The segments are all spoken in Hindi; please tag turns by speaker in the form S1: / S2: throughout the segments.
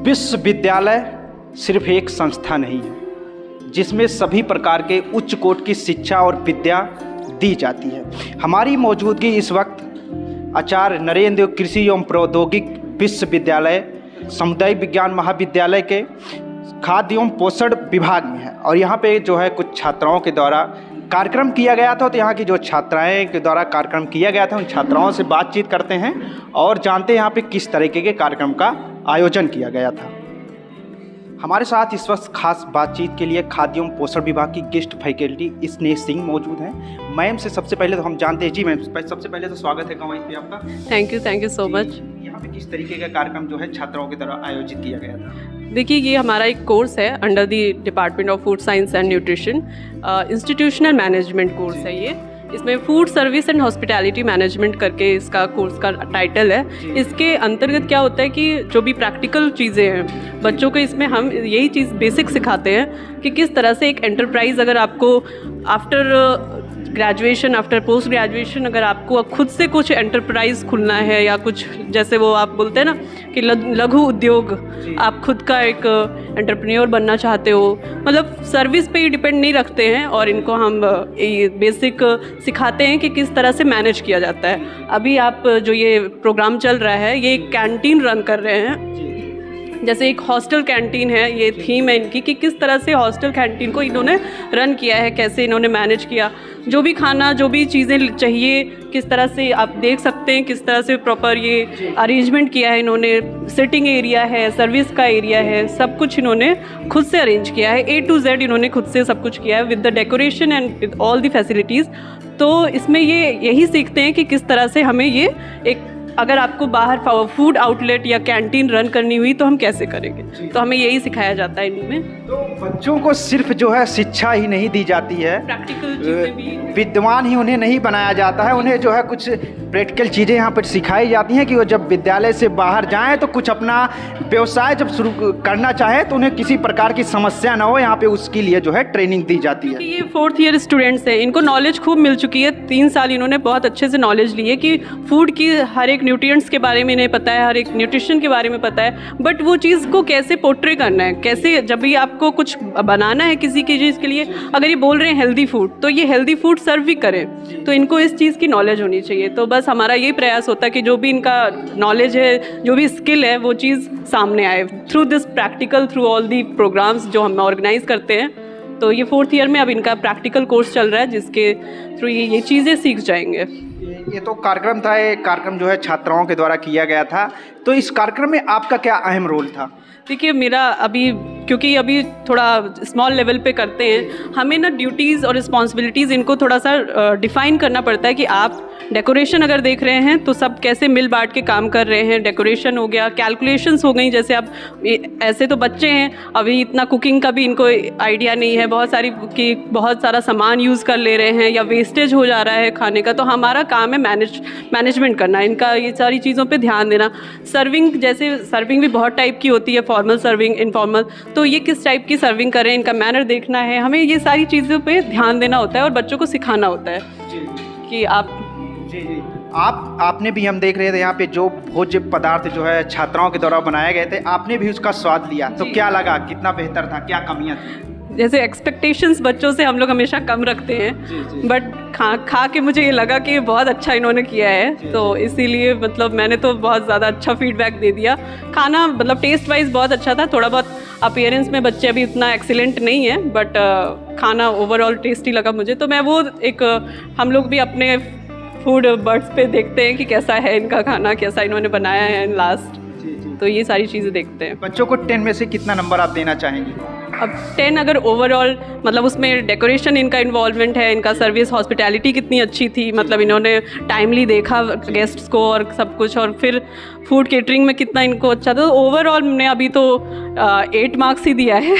S1: विश्वविद्यालय सिर्फ एक संस्था नहीं है जिसमें सभी प्रकार के उच्च कोटि की शिक्षा और विद्या दी जाती है। हमारी मौजूदगी इस वक्त आचार्य नरेंद्र कृषि एवं प्रौद्योगिक विश्वविद्यालय समुदाय विज्ञान महाविद्यालय के खाद्य एवं पोषण विभाग में है और यहाँ पे जो है कुछ छात्राओं के द्वारा कार्यक्रम किया गया था। तो यहाँ की जो छात्राएं के द्वारा कार्यक्रम किया गया था उन छात्राओं से बातचीत करते हैं और जानते हैं यहाँ पे किस तरीके के कार्यक्रम का आयोजन किया गया था। हमारे साथ इस वक्त खास बातचीत के लिए खाद्य एवं पोषण विभाग की गेस्ट फैकल्टी स्नेह सिंह मौजूद हैं। मैम से सबसे पहले तो हम जानते हैं, जी मैम सबसे पहले तो स्वागत है कॉलेज पे आपका।
S2: Thank you so much.
S1: यहाँ पे किस तरीके का कार्यक्रम जो है छात्राओं के द्वारा आयोजित किया गया था?
S2: देखिए, ये हमारा एक कोर्स है under the department of food science and nutrition, institutional management course है ये। इसमें food service and hospitality management करके इसका कोर्स का टाइटल है। इसके अंतर्गत क्या होता है कि जो भी प्रैक्टिकल चीज़ें हैं बच्चों को, इसमें हम यही चीज़ बेसिक सिखाते हैं कि किस तरह से एक एंटरप्राइज़ अगर आपको after graduation, after post graduation अगर आपको खुद से कुछ एंटरप्राइज़ खुलना है या कुछ जैसे वो आप बोलते हैं ना कि लघु उद्योग, आप खुद का एक एंटरप्रेन्योर बनना चाहते हो, मतलब सर्विस पे ही डिपेंड नहीं रखते हैं और इनको हम ये बेसिक सिखाते हैं कि किस तरह से मैनेज किया जाता है। अभी आप जो ये प्रोग्राम चल रहा है ये एक कैंटीन रन कर रहे हैं, जैसे एक हॉस्टल कैंटीन है, ये थीम है इनकी कि किस तरह से हॉस्टल कैंटीन को इन्होंने रन किया है, कैसे इन्होंने मैनेज किया, जो भी खाना जो भी चीज़ें चाहिए किस तरह से आप देख सकते हैं, किस तरह से प्रॉपर ये अरेंजमेंट किया है इन्होंने। सिटिंग एरिया है, सर्विस का एरिया है, सब कुछ इन्होंने खुद से अरेंज किया है, A to Z इन्होंने खुद से सब कुछ किया है with the decoration and with all the facilities. तो इसमें ये यही सीखते हैं कि किस तरह से हमें ये एक, अगर आपको बाहर फूड आउटलेट या कैंटीन रन करनी हुई तो हम कैसे करेंगे, तो हमें यही सिखाया जाता है इनमें।
S1: तो बच्चों को सिर्फ जो है शिक्षा ही नहीं दी जाती है,
S2: प्रैक्टिकल चीज़ें भी,
S1: विद्वान ही उन्हें नहीं बनाया जाता है, उन्हें जो है कुछ प्रैक्टिकल चीज़ें यहाँ पर सिखाई जाती हैं कि वो जब विद्यालय से बाहर जाएं तो कुछ अपना व्यवसाय जब शुरू करना चाहें तो उन्हें किसी प्रकार की समस्या ना हो, यहाँ पे उसके लिए जो है ट्रेनिंग दी जाती है।
S2: ये 4th ईयर स्टूडेंट्स हैं, इनको नॉलेज खूब मिल चुकी है, 3 साल इन्होंने बहुत अच्छे से नॉलेज ली है कि फूड की हर एक न्यूट्रिएंट्स के बारे में इन्हें पता है, हर एक न्यूट्रिशन के बारे में पता है, बट वो चीज़ को कैसे पोर्ट्रे करना है, कैसे जब भी आपको कुछ बनाना है किसी की चीज़ के लिए, अगर ये बोल रहे हैं हेल्दी फूड तो ये हेल्दी फूड सर्व भी करें, तो इनको इस चीज़ की नॉलेज होनी चाहिए। तो बस हमारा यही प्रयास होता है कि जो भी इनका नॉलेज है, जो भी स्किल है, वो चीज़ सामने आए through this practical, through all the programs जो हम ऑर्गेनाइज करते हैं। तो ये 4th ईयर में अब इनका प्रैक्टिकल कोर्स चल रहा है जिसके थ्रू ये चीज़ें सीख जाएंगे।
S1: ये तो कार्यक्रम था, ये कार्यक्रम जो है छात्राओं के द्वारा किया गया था, तो इस कार्यक्रम में आपका क्या अहम रोल था?
S2: देखिए, मेरा अभी क्योंकि अभी थोड़ा स्मॉल लेवल पे करते हैं, हमें ना ड्यूटीज़ और रिस्पॉन्सिबिलिटीज़ इनको थोड़ा सा डिफ़ाइन करना पड़ता है कि आप डेकोरेशन अगर देख रहे हैं तो सब कैसे मिल बांट के काम कर रहे हैं। डेकोरेशन हो गया, कैलकुलेशंस हो गई, जैसे अब ऐसे तो बच्चे हैं अभी इतना कुकिंग का भी इनको आइडिया नहीं है, बहुत सारा सामान यूज़ कर ले रहे हैं या वेस्टेज हो जा रहा है खाने का, तो हमारा काम है मैनेजमेंट करना, इनका ये सारी चीज़ों पे ध्यान देना। सर्विंग, जैसे सर्विंग भी बहुत टाइप की होती है, फॉर्मल सर्विंग, इनफॉर्मल, तो ये किस टाइप की सर्विंग करें, इनका मैनर देखना है, हमें ये सारी चीज़ों पे ध्यान देना होता है और बच्चों को सिखाना होता है कि आप
S1: जी आपने भी, हम देख रहे थे यहाँ पे जो भोज्य पदार्थ जो है छात्राओं के द्वारा बनाए गए थे, आपने भी उसका स्वाद लिया, तो क्या लगा, कितना बेहतर था, क्या कमियाँ थी?
S2: जैसे एक्सपेक्टेशंस बच्चों से हम लोग हमेशा कम रखते हैं, बट खा के मुझे ये लगा कि बहुत अच्छा इन्होंने किया है, तो इसीलिए मतलब मैंने तो बहुत ज़्यादा अच्छा फीडबैक दे दिया। खाना मतलब टेस्ट वाइज बहुत अच्छा था, थोड़ा बहुत अपीयरेंस में बच्चे अभी उतना एक्सीलेंट नहीं है, बट खाना ओवरऑल टेस्टी लगा मुझे। तो मैं वो एक, हम लोग भी अपने फूड बर्ड्स पे देखते हैं कि कैसा है इनका खाना, कैसा इन्होंने बनाया है लास्ट, तो ये सारी चीज़ें देखते हैं।
S1: बच्चों को 10 में से कितना नंबर आप देना चाहेंगे?
S2: अब 10 अगर ओवरऑल, मतलब उसमें डेकोरेशन इनका इन्वॉल्वमेंट है, इनका सर्विस हॉस्पिटैलिटी कितनी अच्छी थी, मतलब इन्होंने टाइमली देखा गेस्ट्स को और सब कुछ, और फिर फूड केटरिंग में कितना इनको अच्छा था, तो ओवरऑल हमने अभी तो 8 मार्क्स ही दिया है।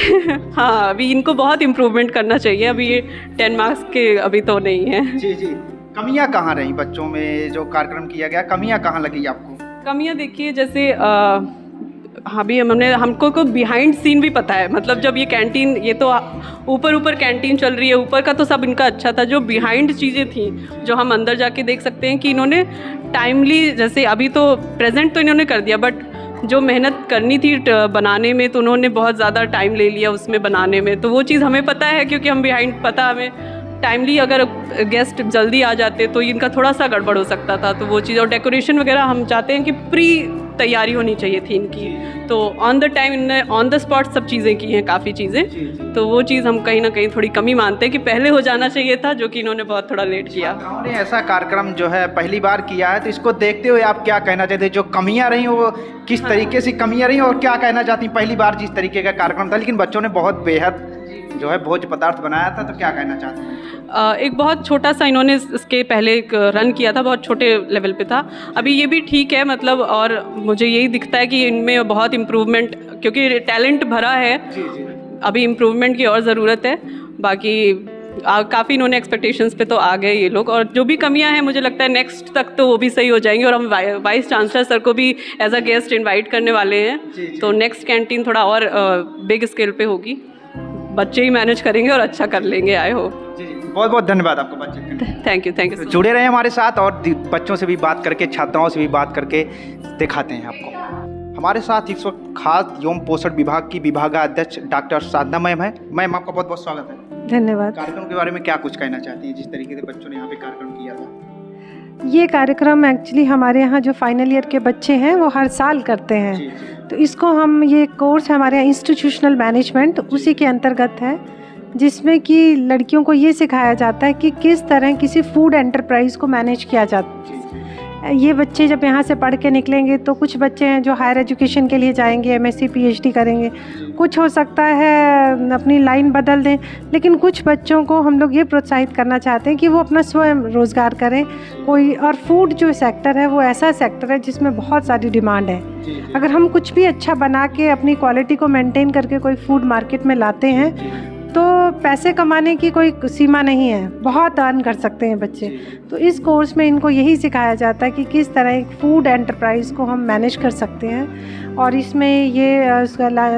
S2: हाँ, अभी इनको बहुत इम्प्रूवमेंट करना चाहिए, अभी ये 10 मार्क्स के अभी तो नहीं है।
S1: जी कमियाँ कहाँ रही बच्चों में, जो कार्यक्रम किया गया, कमियाँ कहाँ लगी आपको?
S2: कमियाँ देखिए, जैसे अभी हमको को बिहाइंड सीन भी पता है, मतलब जब ये कैंटीन, ये तो ऊपर कैंटीन चल रही है, ऊपर का तो सब इनका अच्छा था, जो बिहाइंड चीज़ें थी जो हम अंदर जाके देख सकते हैं कि इन्होंने टाइमली, जैसे अभी तो प्रेजेंट तो इन्होंने कर दिया, बट जो मेहनत करनी थी बनाने में, तो उन्होंने बहुत ज़्यादा टाइम ले लिया उसमें बनाने में। तो वो चीज़ हमें पता है, क्योंकि हम बिहाइंड, पता हमें टाइमली अगर गेस्ट जल्दी आ जाते तो इनका थोड़ा सा गड़बड़ हो सकता था। तो वो चीज़, और डेकोरेशन वगैरह हम चाहते हैं कि प्री तैयारी होनी चाहिए थी इनकी। तो ऑन द टाइम इनने ऑन द स्पॉट सब चीज़ें की हैं, काफ़ी चीज़ें। तो वो चीज़ हम कहीं ना कहीं थोड़ी कमी मानते हैं कि पहले हो जाना चाहिए था, जो कि इन्होंने बहुत थोड़ा लेट किया।
S1: उन्होंने ऐसा कार्यक्रम जो है पहली बार किया है, तो इसको देखते हुए आप क्या कहना चाहते हैं? जो कमियां रही वो किस तरीके से कमियां रही, और क्या कहना चाहती हैं? पहली बार जिस तरीके का कार्यक्रम था, लेकिन बच्चों ने बहुत बेहद जो है भोज्य पदार्थ बनाया था, तो क्या कहना चाहते हैं?
S2: एक बहुत छोटा सा इन्होंने इसके पहले एक रन किया था, बहुत छोटे लेवल पे था। अभी ये भी ठीक है, मतलब, और मुझे यही दिखता है कि इनमें बहुत इम्प्रूवमेंट, क्योंकि टैलेंट भरा है, अभी इम्प्रूवमेंट की और ज़रूरत है। बाकी काफ़ी इन्होंने एक्सपेक्टेशंस पे तो आ गए ये लोग, और जो भी कमियां हैं मुझे लगता है नेक्स्ट तक तो वो भी सही हो जाएंगी। और हम वाइस चांसलर सर को भी एज अ गेस्ट इनवाइट करने वाले हैं, तो नेक्स्ट कैंटीन थोड़ा और बिग स्केल पे होगी। बच्चे ही मैनेज करेंगे और अच्छा कर लेंगे, आई होप।
S1: बहुत बहुत धन्यवाद आपको बच्चे।
S2: Thank you.
S1: जुड़े रहे हमारे साथ, और बच्चों से भी बात करके, छात्राओं से भी बात करके दिखाते हैं आपको। हमारे साथ इस वक्त खाद्य एवं पोषण विभाग की विभागाध्यक्ष डॉक्टर साधना मैम है। मैम, आपका बहुत बहुत स्वागत है।
S3: धन्यवाद।
S1: कार्यक्रम के बारे में क्या कुछ कहना चाहती हैं, जिस तरीके से बच्चों ने यहाँ पे कार्यक्रम किया था?
S3: ये कार्यक्रम एक्चुअली हमारे यहाँ जो फाइनल ईयर के बच्चे हैं वो हर साल करते हैं। तो इसको हम, ये कोर्स हमारे यहाँ इंस्टीट्यूशनल मैनेजमेंट उसी के अंतर्गत है, जिसमें कि लड़कियों को ये सिखाया जाता है कि किस तरह किसी फूड एंटरप्राइज को मैनेज किया जाता है। ये बच्चे जब यहाँ से पढ़ के निकलेंगे, तो कुछ बच्चे हैं जो हायर एजुकेशन के लिए जाएंगे, एमएससी पीएचडी करेंगे, कुछ हो सकता है अपनी लाइन बदल दें, लेकिन कुछ बच्चों को हम लोग ये प्रोत्साहित करना चाहते हैं कि वो अपना स्वयं रोज़गार करें कोई। और फूड जो सेक्टर है वो ऐसा सेक्टर है जिसमें बहुत सारी डिमांड है। अगर हम कुछ भी अच्छा बना के अपनी क्वालिटी को मेंटेन करके कोई फूड मार्केट में लाते हैं, तो पैसे कमाने की कोई सीमा नहीं है, बहुत अर्न कर सकते हैं बच्चे। तो इस कोर्स में इनको यही सिखाया जाता है कि किस तरह एक फूड एंटरप्राइज़ को हम मैनेज कर सकते हैं। और इसमें ये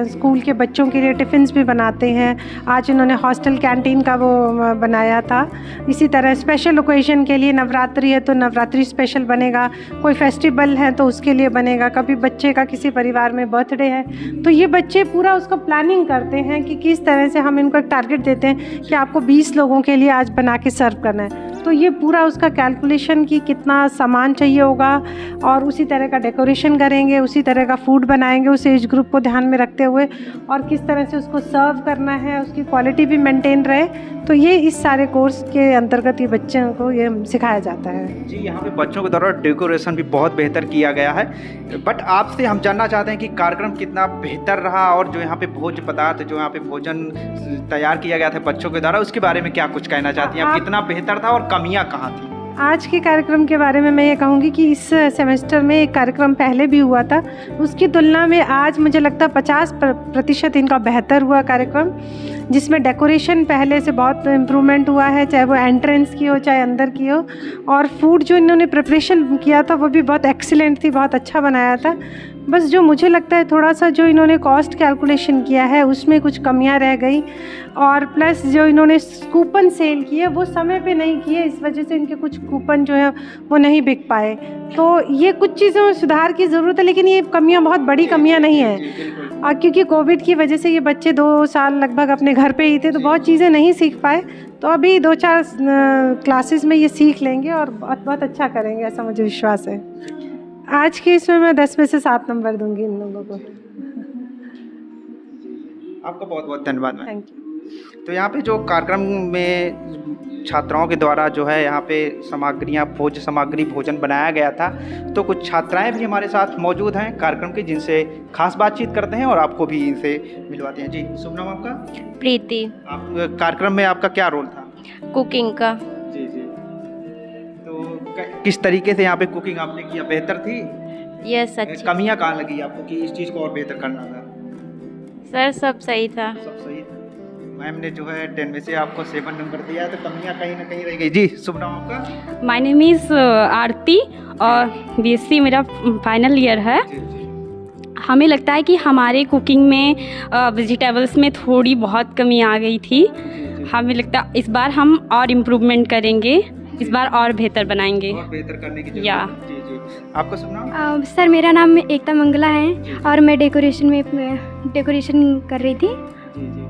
S3: स्कूल के बच्चों के लिए टिफ़िन्स भी बनाते हैं। आज इन्होंने हॉस्टल कैंटीन का वो बनाया था। इसी तरह स्पेशल ओकेजन के लिए, नवरात्रि है तो नवरात्रि स्पेशल बनेगा, कोई फेस्टिवल है तो उसके लिए बनेगा, कभी बच्चे का किसी परिवार में बर्थडे है, तो ये बच्चे पूरा उसका प्लानिंग करते हैं कि किस तरह से हम इनको टारगेट देते हैं कि आपको 20 लोगों के लिए आज बना के सर्व करना है। तो ये पूरा उसका कैलकुलेशन कि कितना सामान चाहिए होगा, और उसी तरह का डेकोरेशन करेंगे, उसी तरह का फूड बनाएंगे उस एज ग्रुप को ध्यान में रखते हुए, और किस तरह से उसको सर्व करना है, उसकी क्वालिटी भी मेंटेन रहे। तो ये इस सारे कोर्स के अंतर्गत ये बच्चों को ये सिखाया जाता है।
S1: जी, यहाँ पे बच्चों के द्वारा डेकोरेशन भी बहुत बेहतर किया गया है। बट आपसे हम जानना चाहते हैं कि कार्यक्रम कितना बेहतर रहा, और जो यहाँ पे भोज्य पदार्थ, जो यहाँ पे भोजन तैयार किया गया था बच्चों के द्वारा, उसके बारे में क्या कुछ कहना चाहती हैं आप? कितना बेहतर था और कमियाँ कहाँ थी?
S3: आज के कार्यक्रम के बारे में मैं ये कहूँगी कि इस सेमेस्टर में एक कार्यक्रम पहले भी हुआ था, उसकी तुलना में आज मुझे लगता है 50% इनका बेहतर हुआ कार्यक्रम, जिसमें डेकोरेशन पहले से बहुत इम्प्रूवमेंट हुआ है, चाहे वो एंट्रेंस की हो चाहे अंदर की हो। और फूड जो इन्होंने प्रिपरेशन किया था वो भी बहुत एक्सीलेंट थी, बहुत अच्छा बनाया था। बस जो मुझे लगता है थोड़ा सा जो इन्होंने कॉस्ट कैलकुलेशन किया है उसमें कुछ कमियां रह गई, और प्लस जो इन्होंने कूपन सेल किए वो समय पे नहीं किए, इस वजह से इनके कुछ कूपन जो है वो नहीं बिक पाए। तो ये कुछ चीज़ों में सुधार की ज़रूरत है, लेकिन ये कमियां बहुत बड़ी कमियां नहीं हैं। और क्योंकि कोविड की वजह से ये बच्चे 2 साल लगभग अपने घर पे ही थे, तो बहुत चीज़ें नहीं सीख पाए। तो अभी 2-4 क्लासेस में ये सीख लेंगे और बहुत अच्छा करेंगे, ऐसा मुझे विश्वास है। आज के इसमें मैं 10 में से 7 नंबर दूंगी इन लोगों को।
S1: आपका बहुत बहुत धन्यवाद।
S3: Thank you.
S1: तो यहाँ पे जो कार्यक्रम में छात्राओं के द्वारा जो है यहाँ पे सामग्रियाँ, भोज्य सामग्री, भोजन बनाया गया था, तो कुछ छात्राएं भी हमारे साथ मौजूद हैं कार्यक्रम की, जिनसे खास बातचीत करते हैं और आपको भी इनसे मिलवाते हैं। जी, शुभ नाम आपका?
S4: प्रीति।
S1: आप कार्यक्रम में आपका क्या रोल था?
S4: कुकिंग का।
S1: जी जी। तो किस तरीके से यहाँ पे कुकिंग आपने किया? बेहतर थी?
S4: यस, अच्छी।
S1: कमियाँ कहाँ लगी आपको कि इस चीज़ को और बेहतर करना था?
S4: सर सब सही था।
S1: सब सही था। मैम ने जो है 10 में से आपको 7 नंबर दिया, तो कमियाँ कहीं ना कहीं रह गई। जी, शुभ नाम आपका?
S5: माय नेम इज़ आरती और बीएससी मेरा फाइनल ईयर है। हमें लगता है कि हमारे कुकिंग में वेजिटेबल्स में थोड़ी बहुत कमी आ गई थी। हमें लगता है इस बार हम और इम्प्रूवमेंट करेंगे इस बार और बेहतर बनाएंगे।
S1: और बेहतर करने की जरूरत
S5: या।
S1: है। जी जी, आपका शुभ नाम?
S6: सर मेरा नाम एकता मंगला है और मैं डेकोरेशन कर रही थी।
S1: जी जी,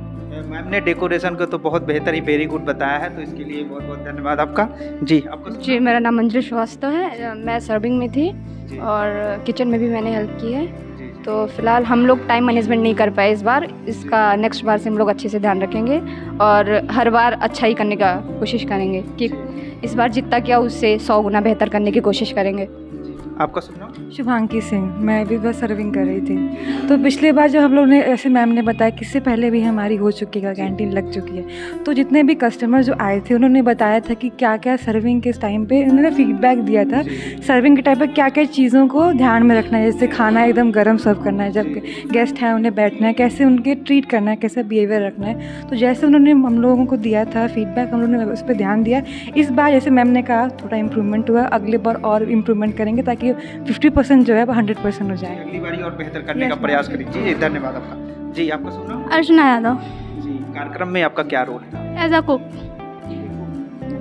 S1: मैम ने डेकोरेशन को तो बहुत बेहतर ही, वेरी गुड बताया है, तो इसके लिए बहुत बहुत धन्यवाद आपका। जी, आपका शुभ
S7: जी, मेरा नाम मंजू श्रीवास्तव है। मैं सर्विंग में थी
S1: जी।
S7: और किचन में भी मैंने हेल्प की है।
S1: जी, जी।
S7: तो फिलहाल हम लोग टाइम मैनेजमेंट नहीं कर पाए इस बार। इसका नेक्स्ट बार से हम लोग अच्छे से ध्यान रखेंगे और हर बार अच्छा ही करने का कोशिश करेंगे कि इस बार जितना किया उससे 100 गुना बेहतर करने की कोशिश करेंगे।
S1: आपका शुभ नाम?
S8: शुभांकी सिंह, मैं भी बस सर्विंग कर रही थी। तो पिछले बार जब हम लोग ने, ऐसे मैम ने बताया कि इससे पहले भी हमारी हो चुकी है, कैंटीन लग चुकी है, तो जितने भी कस्टमर जो आए थे उन्होंने बताया था कि क्या क्या सर्विंग के टाइम पे उन्होंने फीडबैक दिया था, सर्विंग के टाइम पे क्या क्या चीज़ों को ध्यान में रखना है, जैसे खाना एकदम गर्म सर्व करना है, जब गेस्ट हैं उन्हें बैठना है, कैसे उनके ट्रीट करना है, कैसे बिहेवियर रखना है। तो जैसे उन्होंने हम लोगों को दिया था फीडबैक, हम लोगों ने उस पर ध्यान दिया। इस बार जैसे मैम ने कहा थोड़ा इम्प्रूवमेंट हुआ, अगले बार और इम्प्रूवमेंट करेंगे ताकि 50% जो है वो 100% हो जाए।
S1: अगली बारी और बेहतर करने का प्रयास करें। जी जी, धन्यवाद आपका। जी, आपका शुभ नाम?
S6: अर्चना यादव,
S1: जी, कार्यक्रम में आपका क्या रोल है?
S6: As a cook.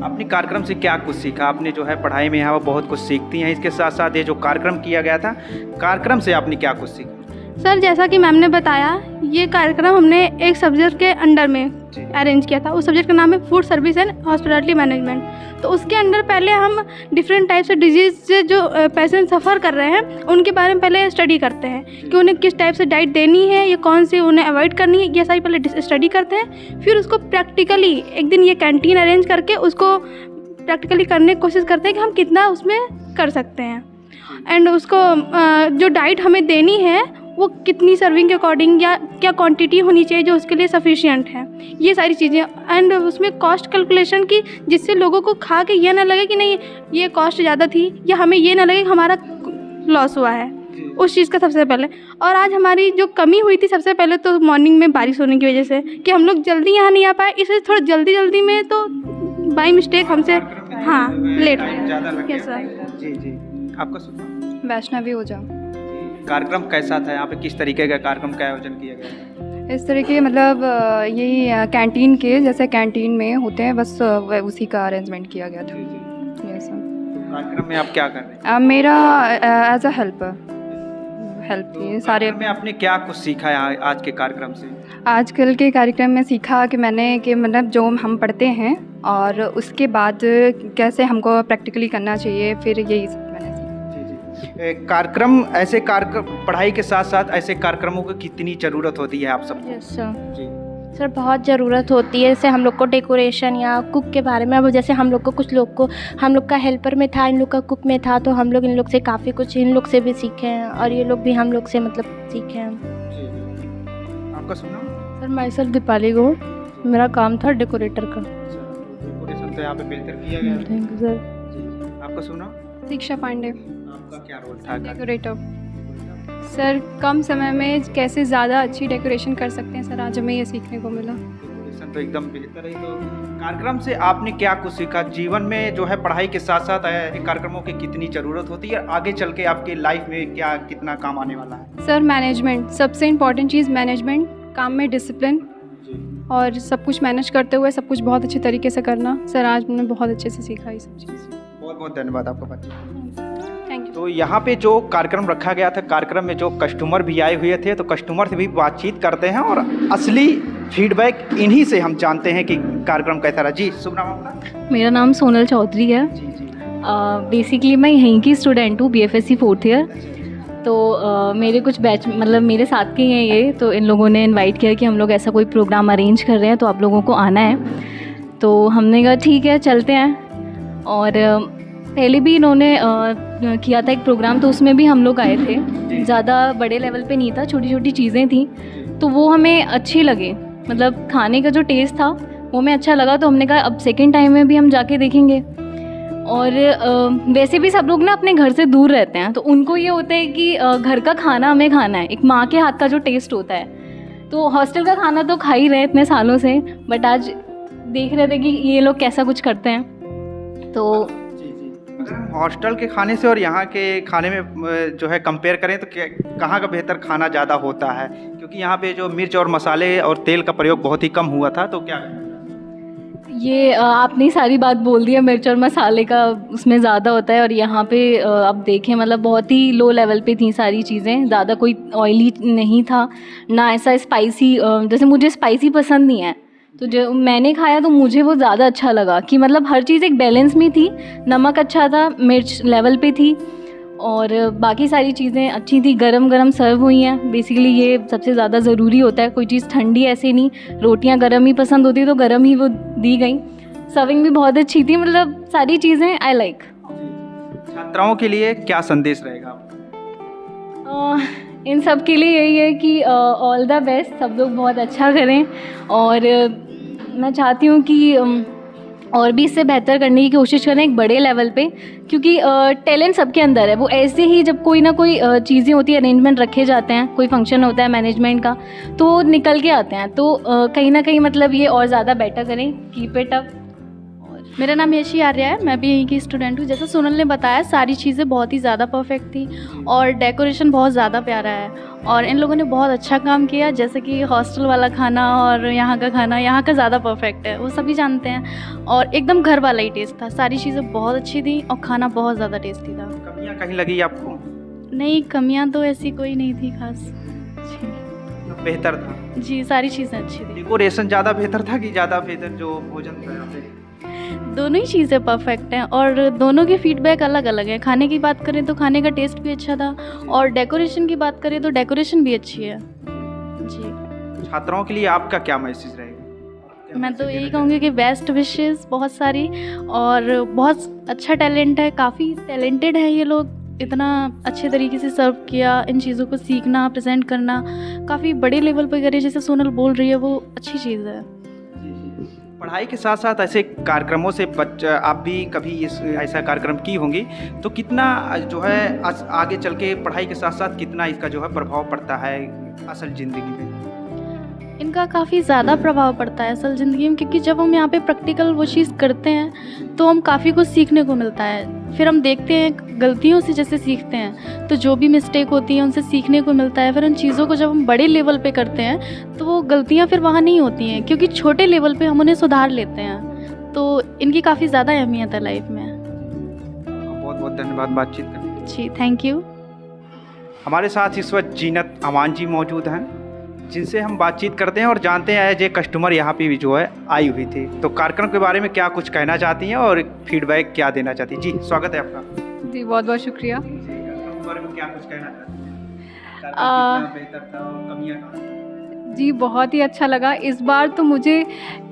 S1: आपने कार्यक्रम से क्या कुछ सीखा? आपने जो है पढ़ाई में यहाँ बहुत कुछ सीखती हैं, इसके साथ साथ ये जो कार्यक्रम किया गया था, कार्यक्रम से आपने क्या कुछ सीखा?
S6: सर जैसा कि मैम ने बताया, ये कार्यक्रम हमने एक सब्जेक्ट के अंडर में अरेंज किया था। उस सब्जेक्ट का नाम है food service and hospitality management. तो उसके अंदर पहले हम डिफरेंट टाइप से डिजीज़ से जो पेशेंट सफ़र कर रहे हैं उनके बारे में पहले स्टडी करते हैं कि उन्हें किस टाइप से डाइट देनी है, या कौन सी उन्हें अवॉइड करनी है, ये सारी पहले स्टडी करते हैं। फिर उसको प्रैक्टिकली एक दिन ये कैंटीन अरेंज करके उसको प्रैक्टिकली करने की कोशिश करते हैं कि हम कितना उसमें कर सकते हैं, एंड उसको जो डाइट हमें देनी है वो कितनी सर्विंग के अकॉर्डिंग या क्या क्वांटिटी होनी चाहिए जो उसके लिए सफिशिएंट है, ये सारी चीज़ें। एंड उसमें कॉस्ट कैलकुलेशन की, जिससे लोगों को खा के ये ना लगे कि नहीं ये कॉस्ट ज़्यादा थी, या हमें ये ना लगे कि हमारा लॉस हुआ है, उस चीज़ का सबसे पहले। और आज हमारी जो कमी हुई थी सबसे पहले तो मॉर्निंग में बारिश होने की वजह से कि हम लोग जल्दी यहाँ नहीं आ पाए, इसलिए थोड़ा जल्दी में तो बाई मिस्टेक हमसे लेट हो गया। Yes sir.
S1: जी जी, आपका शुभ नाम?
S7: वैष्णवी हो जाओ।
S1: कार्यक्रम कैसा था? यहाँ पे किस तरीके का कार्यक्रम का आयोजन किया गया?
S7: इस तरीके मतलब यही कैंटीन के जैसे कैंटीन में होते हैं, बस उसी का अरेंजमेंट किया गया था। Yes sir.
S1: कार्यक्रम में आप क्या कर रहे हैं?
S7: मेरा एज अ हेल्प की सारे।
S1: में आपने क्या कुछ सीखा है आज के कार्यक्रम से?
S7: आजकल के कार्यक्रम में सीखा कि मैंने कि मतलब जो हम पढ़ते हैं और उसके बाद कैसे हमको प्रैक्टिकली करना चाहिए, फिर यही सब मैंने सीखा।
S1: कार्यक्रम, ऐसे कार्यक्रम, पढ़ाई के साथ साथ ऐसे कार्यक्रमों की कितनी ज़रूरत होती है आप सबको?
S4: Yes sir.
S1: जी
S4: सर बहुत ज़रूरत होती है। जैसे हम लोग को डेकोरेशन या कुक के बारे में, अब जैसे हम लोग को कुछ लोग को, हम लोग का हेल्पर में था, इन लोग का कुक में था, तो हम लोग इन लोग से काफ़ी कुछ इन लोग से भी सीखे हैं और ये लोग भी हम लोग से मतलब सीखे हैं।
S1: आपका सुना?
S9: सर मैं सर दीपाली गौड़, मेरा काम था डेकोरेटर का।
S1: डेकोरेशन तो यहाँ पे बेहतर किया गया।
S9: Thank you sir.
S1: आपका सुना?
S7: दीक्षा पांडे,
S1: आपका क्या रोल था?
S7: डेकोरेटर। सर कम समय में कैसे ज़्यादा अच्छी डेकोरेशन कर सकते हैं सर, आज हमें ये सीखने को मिला।
S1: डेकोरेशन तो एकदम बेहतर है। तो कार्यक्रम से आपने क्या कुछ सीखा? जीवन में जो है पढ़ाई के साथ साथ कार्यक्रमों की कितनी ज़रूरत होती है, आगे चल के आपकी लाइफ में क्या कितना काम आने वाला है?
S7: सर मैनेजमेंट, सबसे इम्पॉर्टेंट चीज़ मैनेजमेंट, काम में डिसिप्लिन और सब कुछ मैनेज करते हुए सब कुछ बहुत अच्छे तरीके से करना। सर आज मैंने बहुत अच्छे से सीखा ये सब चीज़।
S1: बहुत बहुत धन्यवाद आपका बच्चे।
S7: Thank you.
S1: तो यहाँ पे जो कार्यक्रम रखा गया था, कार्यक्रम में जो कस्टमर भी आए हुए थे, तो कस्टमर से भी बातचीत करते हैं और असली फीडबैक इन्हीं से हम जानते हैं कि कार्यक्रम कैसा रहा। जी, शुभ नाम आपका?
S9: मेरा नाम सोनल चौधरी है।
S1: जी जी।
S9: बेसिकली मैं यहीं की स्टूडेंट हूँ, BFSC 4th ईयर। तो मेरे कुछ बैच मतलब मेरे साथ के हैं ये, तो इन लोगों ने इनवाइट किया कि हम लोग ऐसा कोई प्रोग्राम अरेंज कर रहे हैं तो आप लोगों को आना है। तो हमने कहा ठीक है चलते हैं। और पहले भी इन्होंने किया था एक प्रोग्राम, तो उसमें भी हम लोग आए थे। ज़्यादा बड़े लेवल पे नहीं था, छोटी छोटी चीज़ें थी, तो वो हमें अच्छी लगे। मतलब खाने का जो टेस्ट था वो हमें अच्छा लगा, तो हमने कहा अब सेकेंड टाइम में भी हम जाके देखेंगे। और वैसे भी सब लोग ना अपने घर से दूर रहते हैं, तो उनको ये होता है कि घर का खाना हमें खाना है, एक माँ के हाथ का जो टेस्ट होता है। तो हॉस्टल का खाना तो खा ही रहे इतने सालों से, बट आज देख रहे थे कि ये लोग कैसा कुछ करते हैं। तो
S1: अगर हम हॉस्टल के खाने से और यहाँ के खाने में जो है कंपेयर करें तो कहाँ का बेहतर खाना ज़्यादा होता है? क्योंकि यहाँ पे जो मिर्च और मसाले और तेल का प्रयोग बहुत ही कम हुआ था, तो क्या
S9: ये आपने सारी बात बोल दी है, मिर्च और मसाले का उसमें ज़्यादा होता है, और यहाँ पे अब देखें मतलब बहुत ही लो लेवल पे थी सारी चीज़ें, ज़्यादा कोई ऑयली नहीं था ना ऐसा स्पाइसी, जैसे मुझे स्पाइसी पसंद नहीं है, तो जो मैंने खाया तो मुझे वो ज़्यादा अच्छा लगा कि मतलब हर चीज़ एक बैलेंस में थी, नमक अच्छा था, मिर्च लेवल पे थी, और बाकी सारी चीज़ें अच्छी थी, गरम गरम सर्व हुई हैं। बेसिकली ये सबसे ज़्यादा ज़रूरी होता है, कोई चीज़ ठंडी ऐसे नहीं, रोटियां गरम ही पसंद होती तो गरम ही वो दी गई। सर्विंग भी बहुत अच्छी थी, मतलब सारी चीज़ें आई लाइक।
S1: छात्राओं के लिए क्या संदेश रहेगा आपका?
S9: इन सब के लिए यही है कि ऑल द बेस्ट, सब लोग बहुत अच्छा करें, और मैं चाहती हूँ कि और भी इससे बेहतर करने की कोशिश करें एक बड़े लेवल पे, क्योंकि टैलेंट सबके अंदर है। वो ऐसे ही जब कोई ना कोई चीज़ें होती है, अरेंजमेंट रखे जाते हैं, कोई फंक्शन होता है मैनेजमेंट का, तो निकल के आते हैं, तो कहीं ना कहीं मतलब ये और ज़्यादा बेटर करें। Keep it up.
S6: मेरा नाम यशी आर्या है, मैं भी यहीं की स्टूडेंट हूँ। जैसा सोनल ने बताया, सारी चीज़ें बहुत ही ज़्यादा परफेक्ट थी और डेकोरेशन बहुत ज़्यादा प्यारा है, और इन लोगों ने बहुत अच्छा काम किया। जैसे कि हॉस्टल वाला खाना और यहाँ का खाना, यहाँ का ज़्यादा परफेक्ट है, वो सभी जानते हैं, और एकदम घर वाला ही टेस्ट था। सारी चीज़ें बहुत अच्छी थी और खाना बहुत ज़्यादा टेस्टी था।
S1: कमियाँ कहीं लगी आपको?
S6: नहीं, कमियाँ तो ऐसी कोई नहीं थी खास।
S1: बेहतर था
S6: जी, सारी चीज़ें अच्छी थी।
S1: डेकोरेशन ज़्यादा बेहतर था कि ज़्यादा बेहतर जो भोजन था यहाँ पे?
S6: दोनों ही चीज़ें परफेक्ट हैं और दोनों के फीडबैक अलग अलग है। खाने की बात करें तो खाने का टेस्ट भी अच्छा था, और डेकोरेशन की बात करें तो डेकोरेशन भी अच्छी है जी।
S1: छात्राओं के लिए आपका क्या मैसेज रहेगा?
S6: मैं तो यही कहूँगी कि बेस्ट विशेस बहुत सारी, और बहुत अच्छा टैलेंट है, काफ़ी टैलेंटेड है ये लोग। इतना अच्छे तरीके से सर्व किया, इन चीज़ों को सीखना, प्रेजेंट करना काफ़ी बड़े लेवल पर करे, जैसे सोनल बोल रही है, वो अच्छी चीज़ है।
S1: पढ़ाई के साथ साथ ऐसे कार्यक्रमों से आप भी कभी ऐसा कार्यक्रम की होंगी, तो कितना जो है आगे चल के पढ़ाई के साथ साथ कितना इसका जो है प्रभाव पड़ता है असल ज़िंदगी में?
S6: इनका काफ़ी ज़्यादा प्रभाव पड़ता है असल ज़िंदगी में, क्योंकि जब हम यहाँ पे प्रैक्टिकल वो चीज़ करते हैं तो हम काफ़ी कुछ सीखने को मिलता है। फिर हम देखते हैं गलतियों से जैसे सीखते हैं, तो जो भी मिस्टेक होती है उनसे सीखने को मिलता है। फिर उन चीज़ों को जब हम बड़े लेवल पे करते हैं तो वो गलतियाँ फिर वहाँ नहीं होती हैं, क्योंकि छोटे लेवल पे हम उन्हें सुधार लेते हैं। तो इनकी काफ़ी ज़्यादा अहमियत है लाइफ में।
S1: बहुत बहुत धन्यवाद बातचीत करने के लिए।
S6: जी, थैंक यू।
S1: हमारे साथ इस वक्त जीनत अमान जी मौजूद हैं, जिनसे हम बातचीत करते हैं और जानते हैं एज ए कस्टमर यहाँ पे भी जो है आई हुई थी, तो कार्यक्रम के बारे में क्या कुछ कहना चाहती हैं और फीडबैक क्या देना चाहती हैं? जी, स्वागत है आपका।
S8: जी, बहुत बहुत शुक्रिया।
S1: कार्यक्रम के बारे में क्या कुछ कहना चाहती हैं? कार्यक्रम कितना बेहतर था और कमियां कहाँ?
S8: जी, बहुत ही अच्छा लगा। इस बार तो मुझे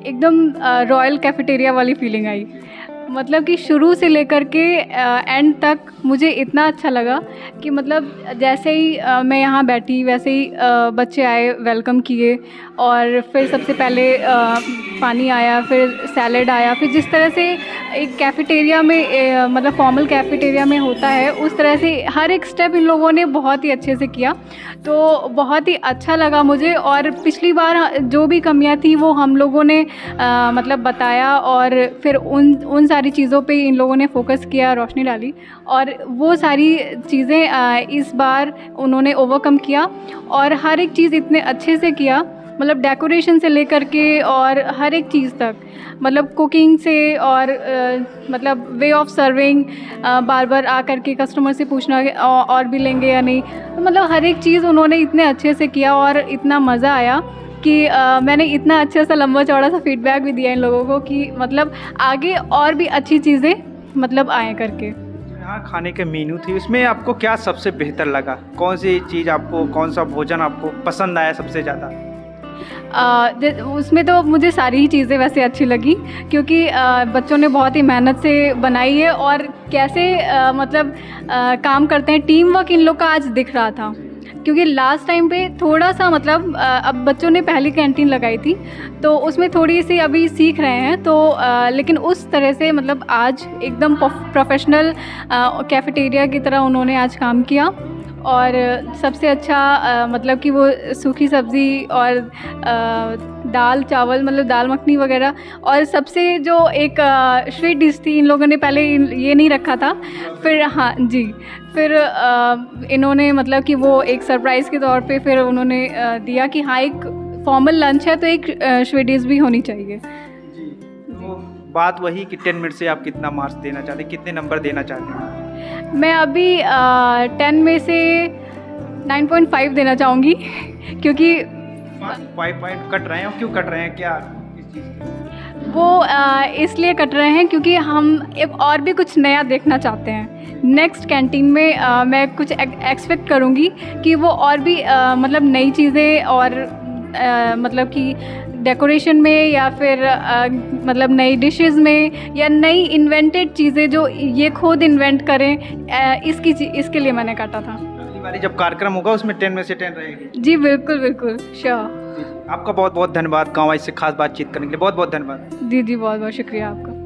S8: एकदम रॉयल कैफेटेरिया वाली फीलिंग आई, मतलब कि शुरू से लेकर के एंड तक मुझे इतना अच्छा लगा कि मतलब जैसे ही मैं यहाँ बैठी वैसे ही बच्चे आए, वेलकम किए, और फिर सबसे पहले पानी आया, फिर सैलेड आया, फिर जिस तरह से एक कैफ़ेटेरिया में मतलब फॉर्मल कैफ़ेटेरिया में होता है उस तरह से हर एक स्टेप इन लोगों ने बहुत ही अच्छे से किया, तो बहुत ही अच्छा लगा मुझे। और पिछली बार जो भी कमियां थी वो हम लोगों ने मतलब बताया, और फिर उन सारी चीज़ों पे इन लोगों ने फोकस किया, रोशनी डाली, और वो सारी चीज़ें इस बार उन्होंने ओवरकम किया, और हर एक चीज़ इतने अच्छे से किया, मतलब डेकोरेशन से लेकर के और हर एक चीज़ तक, मतलब कुकिंग से और मतलब वे ऑफ सर्विंग, बार बार आकर के कस्टमर से पूछना और भी लेंगे या नहीं, तो मतलब हर एक चीज़ उन्होंने इतने अच्छे से किया और इतना मज़ा आया कि मैंने इतना अच्छा सा लंबा चौड़ा सा फीडबैक भी दिया इन लोगों को कि मतलब आगे और भी अच्छी चीज़ें मतलब आएँ करके।
S1: यहाँ खाने के मेनू थी, उसमें आपको क्या सबसे बेहतर लगा? कौन सी चीज़ आपको, कौन सा भोजन आपको पसंद आया सबसे ज़्यादा?
S8: उसमें तो मुझे सारी ही चीज़ें वैसे अच्छी लगी, क्योंकि बच्चों ने बहुत ही मेहनत से बनाई है, और कैसे मतलब काम करते हैं, टीम वर्क इन लोग का आज दिख रहा था। क्योंकि लास्ट टाइम पे थोड़ा सा मतलब अब बच्चों ने पहली कैंटीन लगाई थी तो उसमें थोड़ी सी अभी सीख रहे हैं, तो लेकिन उस तरह से मतलब आज एकदम प्रोफेशनल कैफेटेरिया की तरह उन्होंने आज काम किया। और सबसे अच्छा मतलब कि वो सूखी सब्ज़ी और दाल चावल, मतलब दाल मखनी वगैरह, और सबसे जो एक स्वीट डिश थी, इन लोगों ने पहले ये नहीं रखा था, फिर हाँ जी, फिर इन्होंने मतलब कि वो एक सरप्राइज़ के तौर पे फिर उन्होंने दिया कि हाँ एक फॉर्मल लंच है तो एक स्वीट डिश भी होनी चाहिए।
S1: जी, तो बात वही कि 10 मिनट से आप कितना मार्क्स देना चाहते हैं, कितने नंबर देना चाहते हैं?
S6: मैं अभी 10 में से 9.5 देना चाहूँगी क्योंकि
S1: 5 पॉइंट कट रहे हैं, और क्यों कट रहे हैं, क्या किस चीज़ के?
S6: वो इसलिए कट रहे हैं क्योंकि हम एक और भी कुछ नया देखना चाहते हैं। नेक्स्ट कैंटीन में मैं कुछ एक्सपेक्ट करूँगी कि वो और भी मतलब नई चीज़ें और मतलब कि डेकोरेशन में या फिर मतलब नई डिशेस में या नई इन्वेंटेड चीज़ें जो ये खुद इन्वेंट करें, इसके लिए मैंने काटा था।
S1: अगली बारी जब कार्यक्रम होगा उसमें 10 में से 10 रहेगी।
S6: जी बिल्कुल बिल्कुल श्योर।
S1: आपका बहुत बहुत धन्यवाद गाँव से खास बातचीत करने के लिए, बहुत बहुत धन्यवाद।
S6: जी बहुत बहुत शुक्रिया आपका।